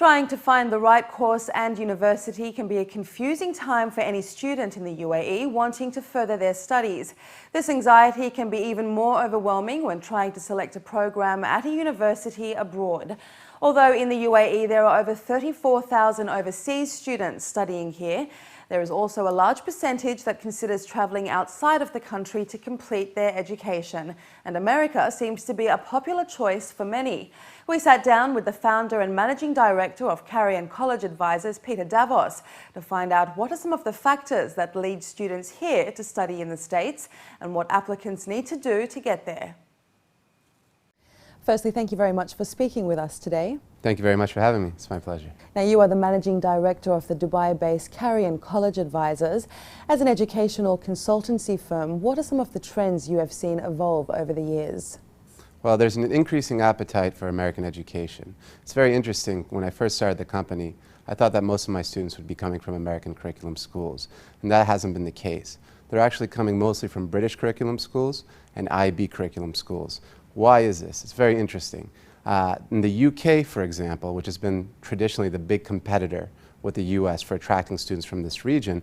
Trying to find the right course and university can be a confusing time for any student in the UAE wanting to further their studies. This anxiety can be even more overwhelming when trying to select a program at a university abroad. Although in the UAE there are over 34,000 overseas students studying here, there is also a large percentage that considers travelling outside of the country to complete their education, and America seems to be a popular choice for many. We sat down with the founder and managing director of Carian College Advisors, Peter Davos, to find out what are some of the factors that lead students here to study in the States and what applicants need to do to get there. Firstly, thank you very much for speaking with us today. Thank you very much for having me. It's my pleasure. Now, you are the managing director of the Dubai-based Carian College Advisors. As an educational consultancy firm, what are some of the trends you have seen evolve over the years? Well, there's an increasing appetite for American education. It's very interesting. When I first started the company, I thought that most of my students would be coming from American curriculum schools, and that hasn't been the case. They're actually coming mostly from British curriculum schools and IB curriculum schools. Why is this? It's very interesting. In the UK, for example, which has been traditionally the big competitor with the US for attracting students from this region,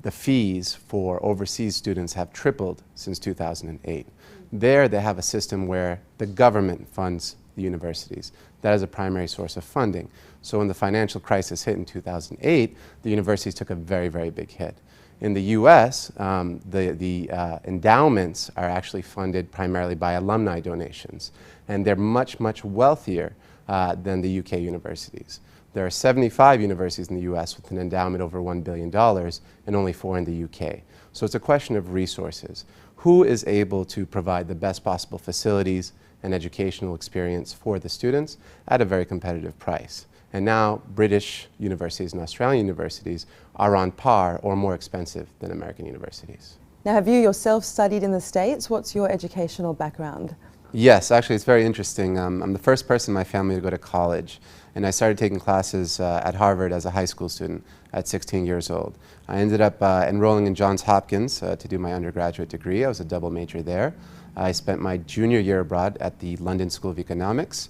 the fees for overseas students have tripled since 2008. There they have a system where the government funds the universities. That is a primary source of funding. So when the financial crisis hit in 2008, the universities took a very, very big hit. In the US, the endowments are actually funded primarily by alumni donations, and they're much, much wealthier than the UK universities. There are 75 universities in the US with an endowment over $1 billion and only 4 in the UK. So it's a question of resources. Who is able to provide the best possible facilities and educational experience for the students at a very competitive price? And now British universities and Australian universities are on par or more expensive than American universities. Now, have you yourself studied in the States? What's your educational background? Yes, actually it's very interesting. I'm the first person in my family to go to college, and I started taking classes at Harvard as a high school student at 16 years old. I ended up enrolling in Johns Hopkins to do my undergraduate degree. I was a double major there. I spent my junior year abroad at the London School of Economics,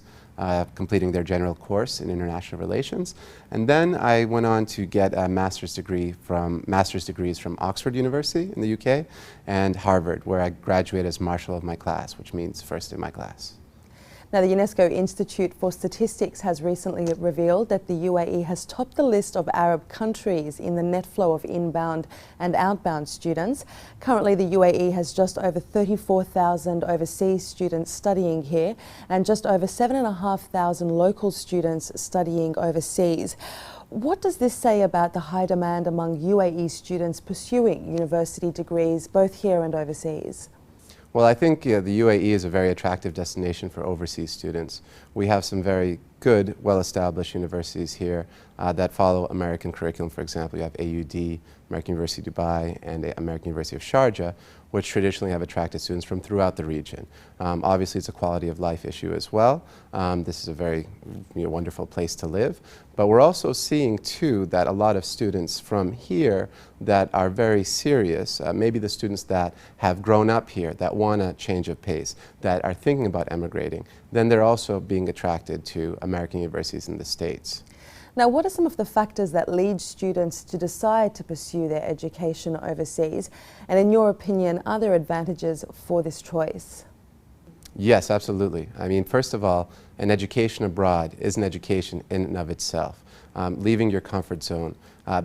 completing their general course in international relations. And then I went on to get a master's degrees from Oxford University in the UK and Harvard, where I graduated as Marshal of my class, which means first in my class. Now, the UNESCO Institute for Statistics has recently revealed that the UAE has topped the list of Arab countries in the net flow of inbound and outbound students. Currently, the UAE has just over 34,000 overseas students studying here and just over 7,500 local students studying overseas. What does this say about the high demand among UAE students pursuing university degrees both here and overseas? Well, I think the UAE is a very attractive destination for overseas students. We have some very good, well-established universities here that follow American curriculum. For example, you have AUD, American University Dubai, and American University of Sharjah, which traditionally have attracted students from throughout the region. Obviously, it's a quality of life issue as well. This is a very wonderful place to live. But we're also seeing, too, that a lot of students from here that are very serious, maybe the students that have grown up here, that want a change of pace, that are thinking about emigrating, then they're also being attracted to American universities in the States. Now, what are some of the factors that lead students to decide to pursue their education overseas? And in your opinion, are there advantages for this choice? Yes, absolutely. I mean, first of all, an education abroad is an education in and of itself. Leaving your comfort zone,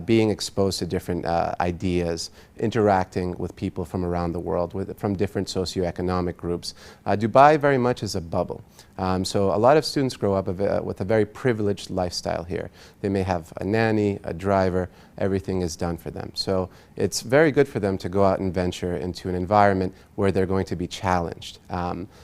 being exposed to different ideas, interacting with people from around the world, from different socioeconomic groups. Dubai very much is a bubble. So a lot of students grow up with a very privileged lifestyle here. They may have a nanny, a driver, everything is done for them. So it's very good for them to go out and venture into an environment where they're going to be challenged.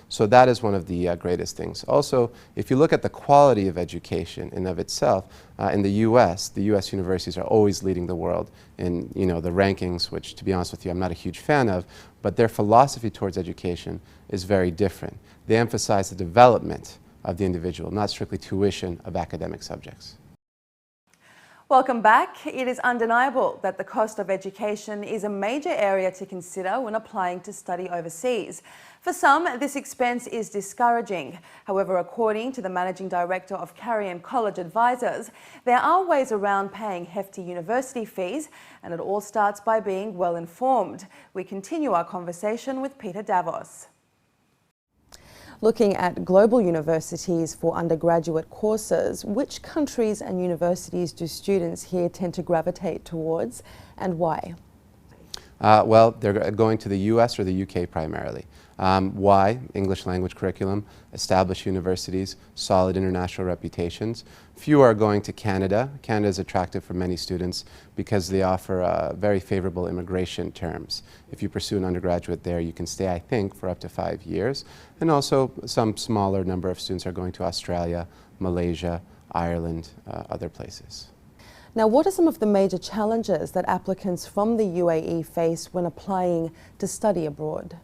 So that is one of the greatest things. Also, if you look at the quality of education in of itself, in the US universities are always leading the world in the rankings, which to be honest with you, I'm not a huge fan of, but their philosophy towards education is very different. They emphasize the development of the individual, not strictly tuition of academic subjects. Welcome back. It is undeniable that the cost of education is a major area to consider when applying to study overseas. For some, this expense is discouraging. However, according to the Managing Director of Carian College Advisors, there are ways around paying hefty university fees, and it all starts by being well informed. We continue our conversation with Peter Davos. Looking at global universities for undergraduate courses, which countries and universities do students here tend to gravitate towards, and why? Well, they're going to the US or the UK primarily. Why? English language curriculum, established universities, solid international reputations. Few are going to Canada. Canada is attractive for many students because they offer very favorable immigration terms. If you pursue an undergraduate there, you can stay, I think, for up to 5 years. And also some smaller number of students are going to Australia, Malaysia, Ireland, other places. Now, what are some of the major challenges that applicants from the UAE face when applying to study abroad?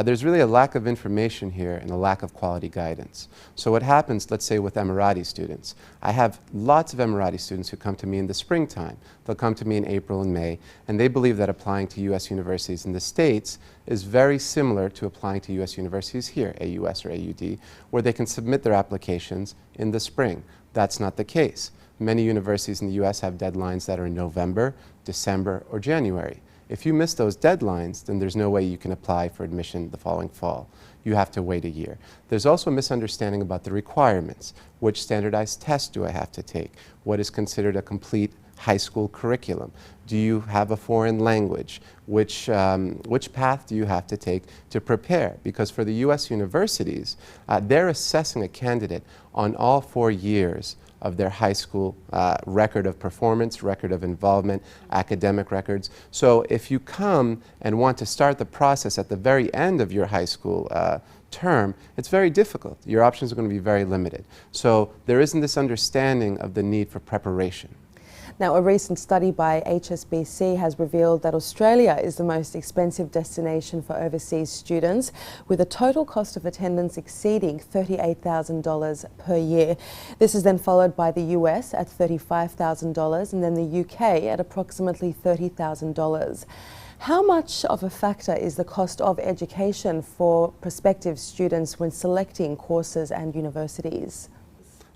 There's really a lack of information here and a lack of quality guidance. So what happens, let's say with Emirati students, I have lots of Emirati students who come to me in the springtime. They'll come to me in April and May, and they believe that applying to US universities in the States is very similar to applying to US universities here, AUS or AUD, where they can submit their applications in the spring. That's not the case. Many universities in the US have deadlines that are in November, December, or January. If you miss those deadlines, then there's no way you can apply for admission the following fall. You have to wait a year. There's also a misunderstanding about the requirements. Which standardized test do I have to take? What is considered a complete high school curriculum? Do you have a foreign language? Which path do you have to take to prepare? Because for the US universities, they're assessing a candidate on all 4 years of their high school record of performance, record of involvement, academic records. So if you come and want to start the process at the very end of your high school term, it's very difficult. Your options are going to be very limited. So there isn't this understanding of the need for preparation. Now, a recent study by HSBC has revealed that Australia is the most expensive destination for overseas students, with a total cost of attendance exceeding $38,000 per year. This is then followed by the US at $35,000 and then the UK at approximately $30,000. How much of a factor is the cost of education for prospective students when selecting courses and universities?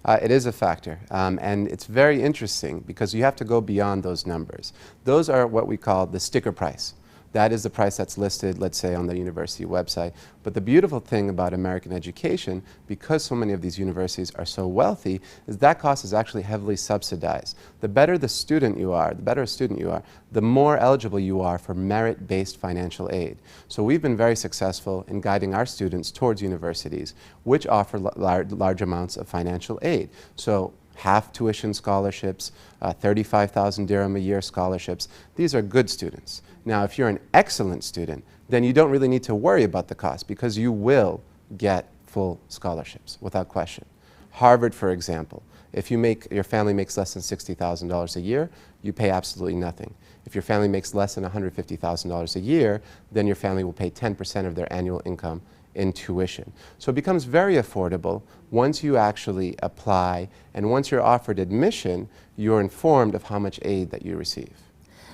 It is a factor, and it's very interesting because you have to go beyond those numbers. Those are what we call the sticker price. That is the price that's listed, let's say, on the university website. But the beautiful thing about American education, because so many of these universities are so wealthy, is that cost is actually heavily subsidized. The better the student you are, the better a student you are, the more eligible you are for merit-based financial aid. So we've been very successful in guiding our students towards universities which offer large amounts of financial aid. So half tuition scholarships, 35,000 dirham a year scholarships. These are good students. Now, if you're an excellent student, then you don't really need to worry about the cost because you will get full scholarships without question. Harvard, for example, if your family makes less than $60,000 a year, you pay absolutely nothing. If your family makes less than $150,000 a year, then your family will pay 10% of their annual income in tuition. So it becomes very affordable once you actually apply, and once you're offered admission, you're informed of how much aid that you receive.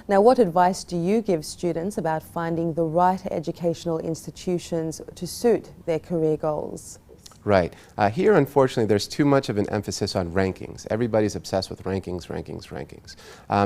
Now, what advice do you give students about finding the right educational institutions to suit their career goals? Right. Here, unfortunately, there's too much of an emphasis on rankings. Everybody's obsessed with rankings, rankings, rankings.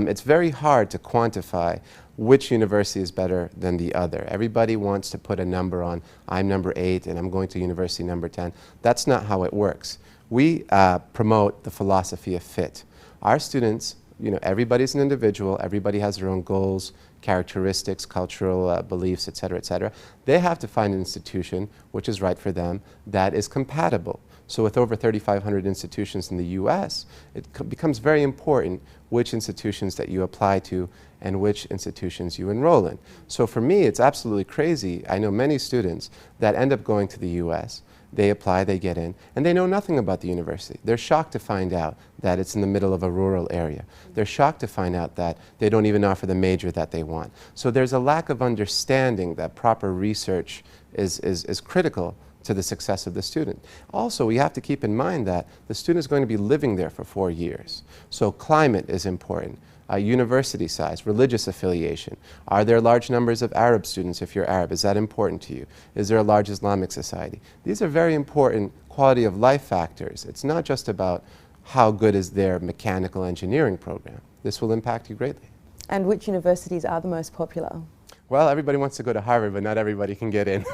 It's very hard to quantify which university is better than the other. Everybody wants to put a number on, I'm number 8 and I'm going to university number 10. That's not how it works. We promote the philosophy of fit. Our students, everybody's an individual, everybody has their own goals, characteristics, cultural beliefs, et cetera, they have to find an institution which is right for them that is compatible. So with over 3,500 institutions in the US, it becomes very important which institutions that you apply to and which institutions you enroll in. So for me, it's absolutely crazy. I know many students that end up going to the US, they apply, they get in, and they know nothing about the university. They're shocked to find out that it's in the middle of a rural area. They're shocked to find out that they don't even offer the major that they want. So there's a lack of understanding that proper research is critical to the success of the student. Also, we have to keep in mind that the student is going to be living there for 4 years. So climate is important. University size, religious affiliation. Are there large numbers of Arab students if you're Arab? Is that important to you? Is there a large Islamic society? These are very important quality of life factors. It's not just about how good is their mechanical engineering program. This will impact you greatly. And which universities are the most popular? Well, everybody wants to go to Harvard, but not everybody can get in.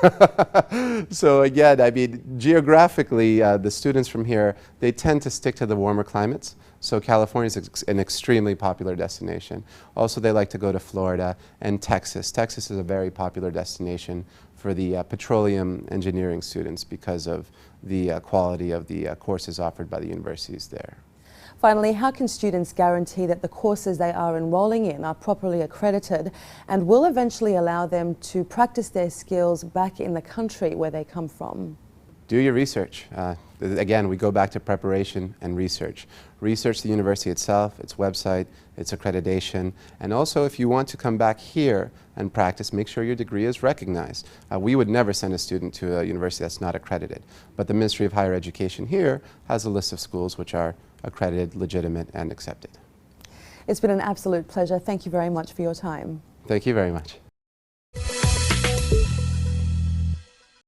So again, I mean, geographically, the students from here, they tend to stick to the warmer climates. So California is an extremely popular destination. Also, they like to go to Florida and Texas. Texas is a very popular destination for the petroleum engineering students because of the quality of the courses offered by the universities there. Finally, how can students guarantee that the courses they are enrolling in are properly accredited and will eventually allow them to practice their skills back in the country where they come from? Do your research. Again, we go back to preparation and research. Research the university itself, its website, its accreditation, and also if you want to come back here and practice, make sure your degree is recognized. We would never send a student to a university that's not accredited, but the Ministry of Higher Education here has a list of schools which are accredited, legitimate, and accepted. It's been an absolute pleasure. Thank you very much for your time. Thank you very much.